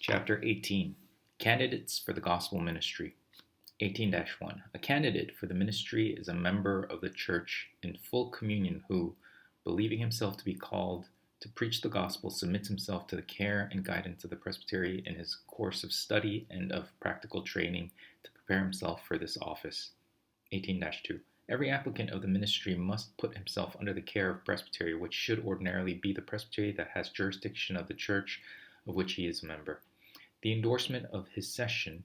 Chapter 18 Candidates for the Gospel Ministry. 18-1 A candidate for the ministry is a member of the church in full communion who, believing himself to be called to preach the gospel, submits himself to the care and guidance of the presbytery in his course of study and of practical training to prepare himself for this office. 18-2 Every applicant of the ministry must put himself under the care of presbytery, which should ordinarily be the presbytery that has jurisdiction of the church of which he is a member. The endorsement of his session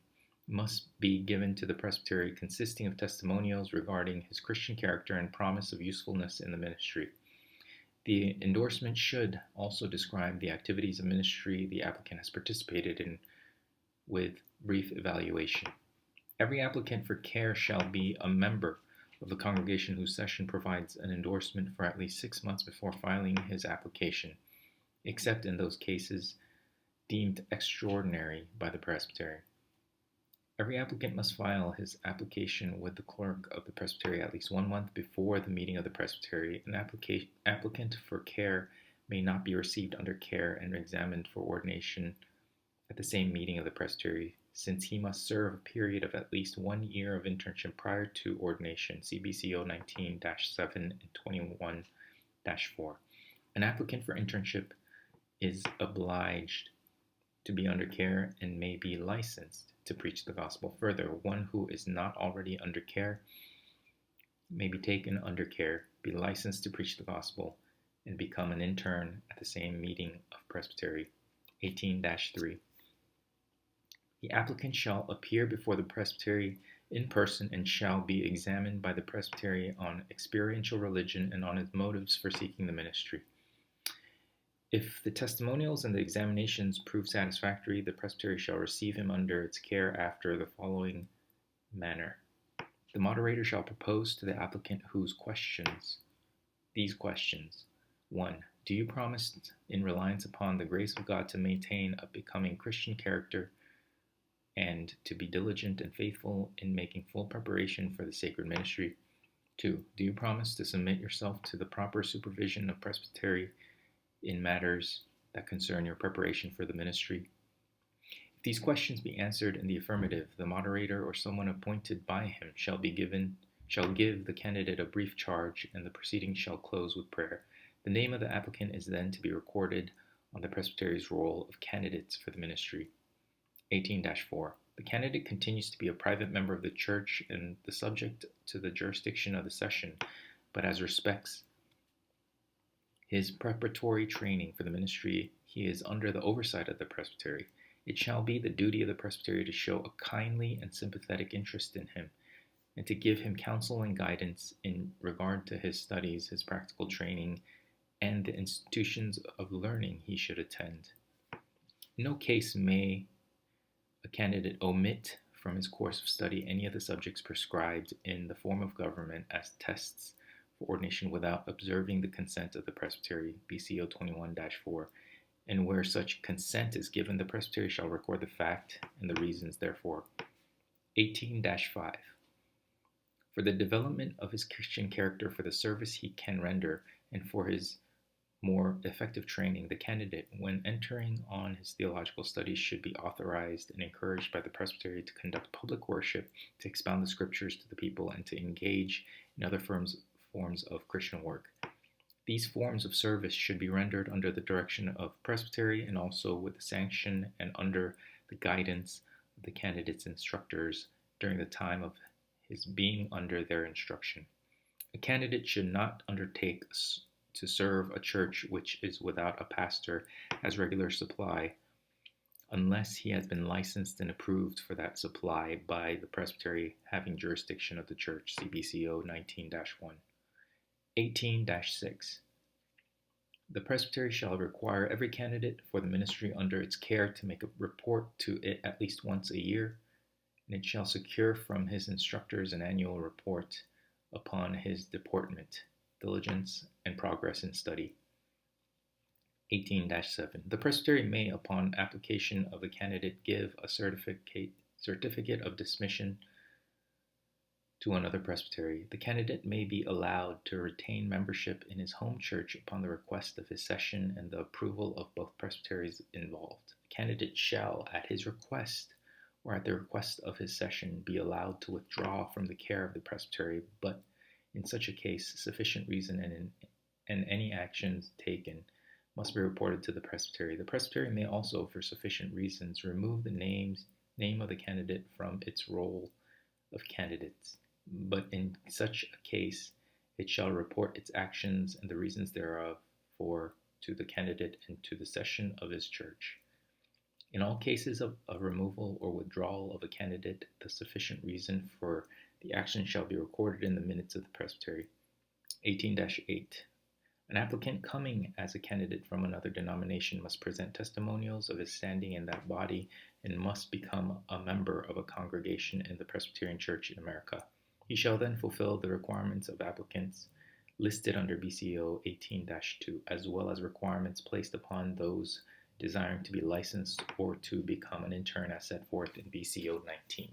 must be given to the presbytery, consisting of testimonials regarding his Christian character and promise of usefulness in the ministry. The endorsement should also describe the activities of ministry the applicant has participated in with brief evaluation. Every applicant for care shall be a member of the congregation whose session provides an endorsement for at least 6 months before filing his application, except in those cases deemed extraordinary by the presbytery. Every applicant must file his application with the clerk of the presbytery at least 1 month before the meeting of the presbytery. An applicant for care may not be received under care and examined for ordination at the same meeting of the presbytery, since he must serve a period of at least 1 year of internship prior to ordination. See BCO 19-7 and 21-4. An applicant for internship is obliged to be under care and may be licensed to preach the gospel. Further, one who is not already under care may be taken under care, be licensed to preach the gospel, and become an intern at the same meeting of presbytery. 18-3 The applicant shall appear before the presbytery in person and shall be examined by the presbytery on experiential religion and on his motives for seeking the ministry. If the testimonials and the examinations prove satisfactory, the presbytery shall receive him under its care after the following manner. The moderator shall propose to the applicant these questions. 1. Do you promise, in reliance upon the grace of God, to maintain a becoming Christian character and to be diligent and faithful in making full preparation for the sacred ministry? 2. Do you promise to submit yourself to the proper supervision of presbytery in matters that concern your preparation for the ministry? If these questions be answered in the affirmative, the moderator or someone appointed by him shall give the candidate a brief charge, and the proceedings shall close with prayer. The name of the applicant is then to be recorded on the presbytery's roll of candidates for the ministry. 18-4 The candidate continues to be a private member of the church and the subject to the jurisdiction of the session, but as respects his preparatory training for the ministry, he is under the oversight of the presbytery. It shall be the duty of the presbytery to show a kindly and sympathetic interest in him, and to give him counsel and guidance in regard to his studies, his practical training, and the institutions of learning he should attend. In no case may a candidate omit from his course of study any of the subjects prescribed in the form of government as tests for ordination without observing the consent of the presbytery, BCO 21-4, and where such consent is given, the presbytery shall record the fact and the reasons therefor. 18-5 For the development of his Christian character, for the service he can render, and for his more effective training, the candidate, when entering on his theological studies, should be authorized and encouraged by the presbytery to conduct public worship, to expound the scriptures to the people, and to engage in other forms of Christian work. These forms of service should be rendered under the direction of presbytery and also with the sanction and under the guidance of the candidate's instructors during the time of his being under their instruction. A candidate should not undertake to serve a church which is without a pastor as regular supply unless he has been licensed and approved for that supply by the presbytery having jurisdiction of the church. See BCO 19-1. 18-6 The presbytery shall require every candidate for the ministry under its care to make a report to it at least once a year, and it shall secure from his instructors an annual report upon his deportment, diligence, and progress in study. 18-7 The presbytery may, upon application of the candidate, give a certificate of dismission to another presbytery. The candidate may be allowed to retain membership in his home church upon the request of his session and the approval of both presbyteries involved. The candidate shall, at his request or at the request of his session, be allowed to withdraw from the care of the presbytery, but in such a case, sufficient reason and any actions taken must be reported to the presbytery. The presbytery may also, for sufficient reasons, remove the name of the candidate from its roll of candidates, but in such a case, it shall report its actions and the reasons thereof to the candidate and to the session of his church. In all cases of removal or withdrawal of a candidate, the sufficient reason for the action shall be recorded in the minutes of the presbytery. 18-8. An applicant coming as a candidate from another denomination must present testimonials of his standing in that body and must become a member of a congregation in the Presbyterian Church in America. He shall then fulfill the requirements of applicants listed under BCO 18-2, as well as requirements placed upon those desiring to be licensed or to become an intern as set forth in BCO 19.